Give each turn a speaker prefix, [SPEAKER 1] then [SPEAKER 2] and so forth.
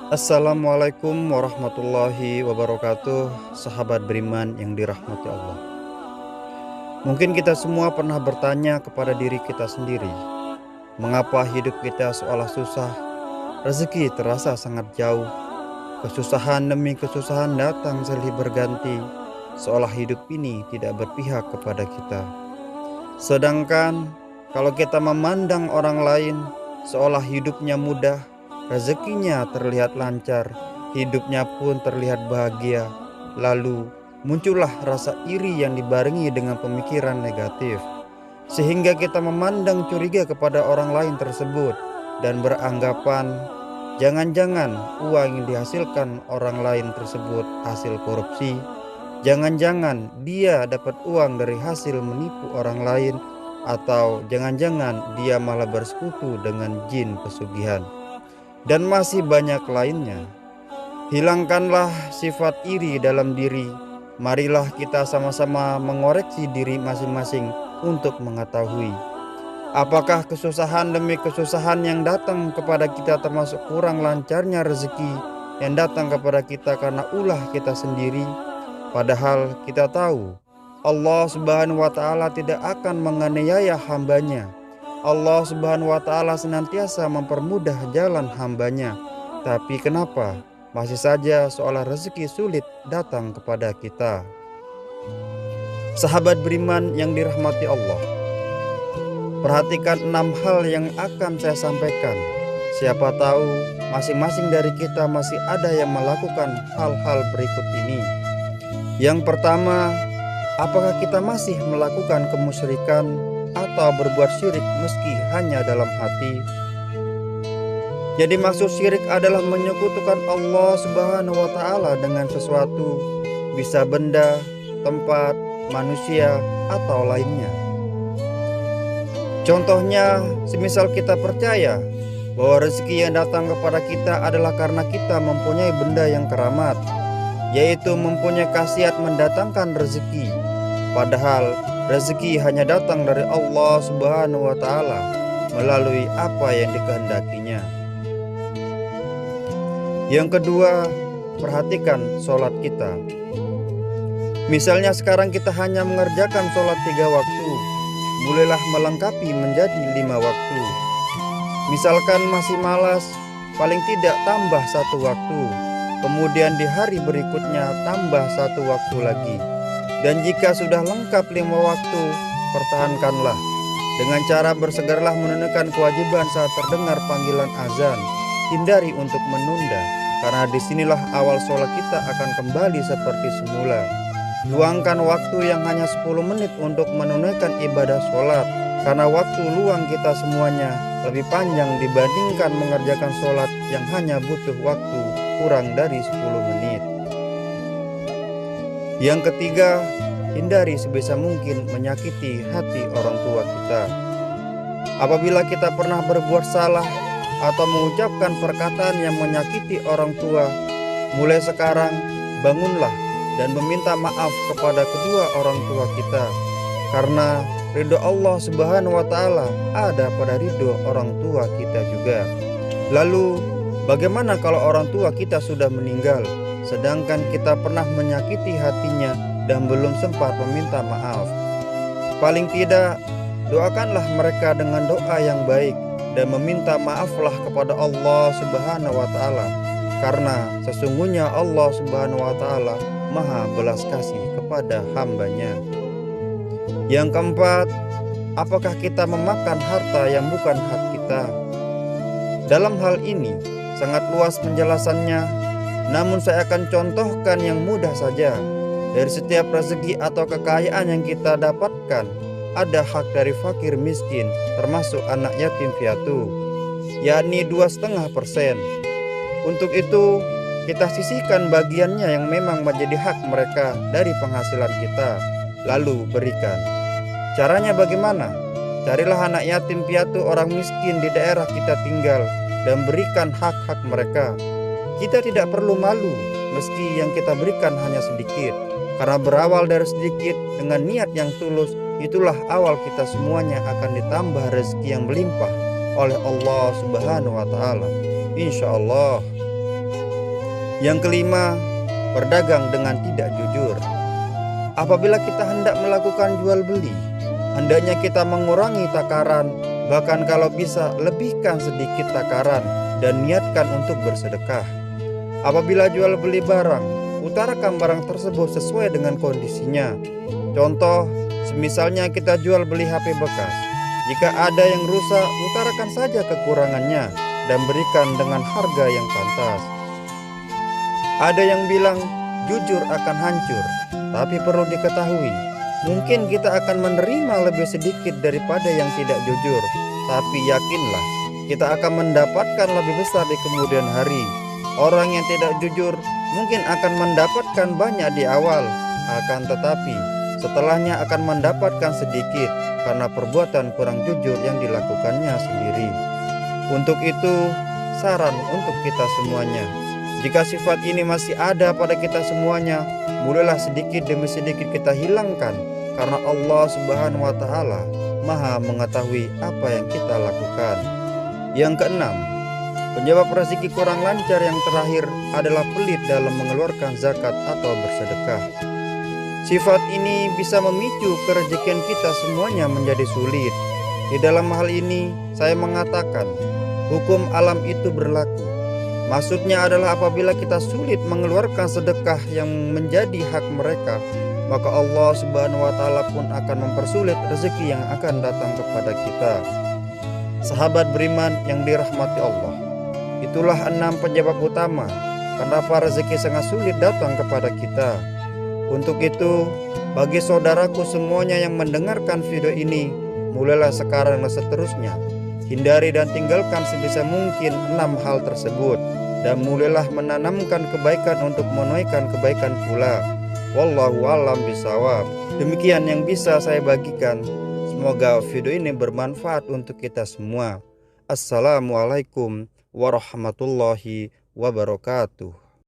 [SPEAKER 1] Assalamualaikum warahmatullahi wabarakatuh, sahabat beriman yang dirahmati Allah. Mungkin kita semua pernah bertanya kepada diri kita sendiri, mengapa hidup kita seolah susah, rezeki terasa sangat jauh, kesusahan demi kesusahan datang silih berganti, seolah hidup ini tidak berpihak kepada kita. Sedangkan kalau kita memandang orang lain, seolah hidupnya mudah, rezekinya terlihat lancar, hidupnya pun terlihat bahagia. Lalu muncullah rasa iri yang dibarengi dengan pemikiran negatif, sehingga kita memandang curiga kepada orang lain tersebut dan beranggapan jangan-jangan uang yang dihasilkan orang lain tersebut hasil korupsi, jangan-jangan dia dapat uang dari hasil menipu orang lain, atau jangan-jangan dia malah bersekutu dengan jin pesugihan, dan masih banyak lainnya. Hilangkanlah sifat iri dalam diri. Marilah kita sama-sama mengoreksi diri masing-masing untuk mengetahui apakah kesusahan demi kesusahan yang datang kepada kita termasuk kurang lancarnya rezeki yang datang kepada kita karena ulah kita sendiri. Padahal kita tahu Allah Subhanahu wa Ta'ala tidak akan menganiaya hambanya. Allah Subhanahu wa Ta'ala senantiasa mempermudah jalan hambanya. Tapi kenapa masih saja seolah rezeki sulit datang kepada kita? Sahabat beriman yang dirahmati Allah, perhatikan 6 hal yang akan saya sampaikan. Siapa tahu masing-masing dari kita masih ada yang melakukan hal-hal berikut ini. Yang pertama, apakah kita masih melakukan kemusyrikan atau berbuat syirik meski hanya dalam hati? Jadi maksud syirik adalah menyekutukan Allah Subhanahu wa Ta'ala dengan sesuatu, bisa benda, tempat, manusia, atau lainnya. Contohnya, semisal kita percaya bahwa rezeki yang datang kepada kita adalah karena kita mempunyai benda yang keramat, yaitu mempunyai khasiat mendatangkan rezeki. Padahal rezeki hanya datang dari Allah Subhanahu wa Ta'ala melalui apa yang dikehendakinya. Yang kedua, perhatikan sholat kita. Misalnya sekarang kita hanya mengerjakan sholat 3 waktu, mulailah melengkapi menjadi 5 waktu. Misalkan masih malas, paling tidak tambah 1 waktu. Kemudian di hari berikutnya tambah 1 waktu lagi. Dan jika sudah lengkap 5 waktu, pertahankanlah dengan cara bersegeralah menunaikan kewajiban saat terdengar panggilan azan. Hindari untuk menunda, karena disinilah awal sholat kita akan kembali seperti semula. Luangkan waktu yang hanya 10 menit untuk menunaikan ibadah sholat, karena waktu luang kita semuanya lebih panjang dibandingkan mengerjakan sholat yang hanya butuh waktu kurang dari 10 menit. Yang ketiga, hindari sebisa mungkin menyakiti hati orang tua kita. Apabila kita pernah berbuat salah atau mengucapkan perkataan yang menyakiti orang tua, mulai sekarang bangunlah dan meminta maaf kepada kedua orang tua kita, karena ridho Allah Subhanahu wa Ta'ala ada pada ridho orang tua kita juga. Lalu bagaimana kalau orang tua kita sudah meninggal, sedangkan kita pernah menyakiti hatinya dan belum sempat meminta maaf? Paling tidak doakanlah mereka dengan doa yang baik dan meminta maaflah kepada Allah Subhanahu wa Ta'ala, karena sesungguhnya Allah Subhanahu wa Ta'ala Maha belas kasih kepada hambanya. Yang keempat, apakah kita memakan harta yang bukan hak kita? Dalam hal ini sangat luas penjelasannya, namun saya akan contohkan yang mudah saja. Dari setiap rezeki atau kekayaan yang kita dapatkan, ada hak dari fakir miskin, termasuk anak yatim piatu, yakni 2,5%. Untuk itu, kita sisihkan bagiannya yang memang menjadi hak mereka dari penghasilan kita, lalu berikan. Caranya bagaimana? Carilah anak yatim piatu orang miskin di daerah kita tinggal dan berikan hak-hak mereka. Kita tidak perlu malu meski yang kita berikan hanya sedikit, karena berawal dari sedikit dengan niat yang tulus, itulah awal kita semuanya akan ditambah rezeki yang melimpah oleh Allah Subhanahu wa Ta'ala, insya Allah. Yang kelima, berdagang dengan tidak jujur. Apabila kita hendak melakukan jual beli, hendaknya kita mengurangi takaran, bahkan kalau bisa lebihkan sedikit takaran dan niatkan untuk bersedekah. Apabila jual beli barang, utarakan barang tersebut sesuai dengan kondisinya. Contoh, semisalnya kita jual beli HP bekas. Jika ada yang rusak, utarakan saja kekurangannya dan berikan dengan harga yang pantas. Ada yang bilang jujur akan hancur, tapi perlu diketahui, mungkin kita akan menerima lebih sedikit daripada yang tidak jujur. Tapi yakinlah, kita akan mendapatkan lebih besar di kemudian hari. Orang yang tidak jujur mungkin akan mendapatkan banyak di awal, akan tetapi setelahnya akan mendapatkan sedikit karena perbuatan kurang jujur yang dilakukannya sendiri. Untuk itu, saran untuk kita semuanya, jika sifat ini masih ada pada kita semuanya, mulailah sedikit demi sedikit kita hilangkan, karena Allah Subhanahu wa Ta'ala Maha mengetahui apa yang kita lakukan. Yang keenam, penyebab rezeki kurang lancar yang terakhir adalah pelit dalam mengeluarkan zakat atau bersedekah. Sifat ini bisa memicu kerezekian kita semuanya menjadi sulit. Di dalam hal ini, saya mengatakan, hukum alam itu berlaku. Maksudnya adalah apabila kita sulit mengeluarkan sedekah yang menjadi hak mereka, maka Allah Subhanahu wa Ta'ala pun akan mempersulit rezeki yang akan datang kepada kita. Sahabat beriman yang dirahmati Allah, itulah 6 penyebab utama kenapa rezeki sangat sulit datang kepada kita. Untuk itu, bagi saudaraku semuanya yang mendengarkan video ini, mulailah sekarang dan seterusnya hindari dan tinggalkan sebisa mungkin 6 hal tersebut, dan mulailah menanamkan kebaikan untuk menunaikan kebaikan pula. Wallahu a'lam bishawab. Demikian yang bisa saya bagikan. Semoga video ini bermanfaat untuk kita semua. Assalamualaikum warahmatullahi wabarakatuh.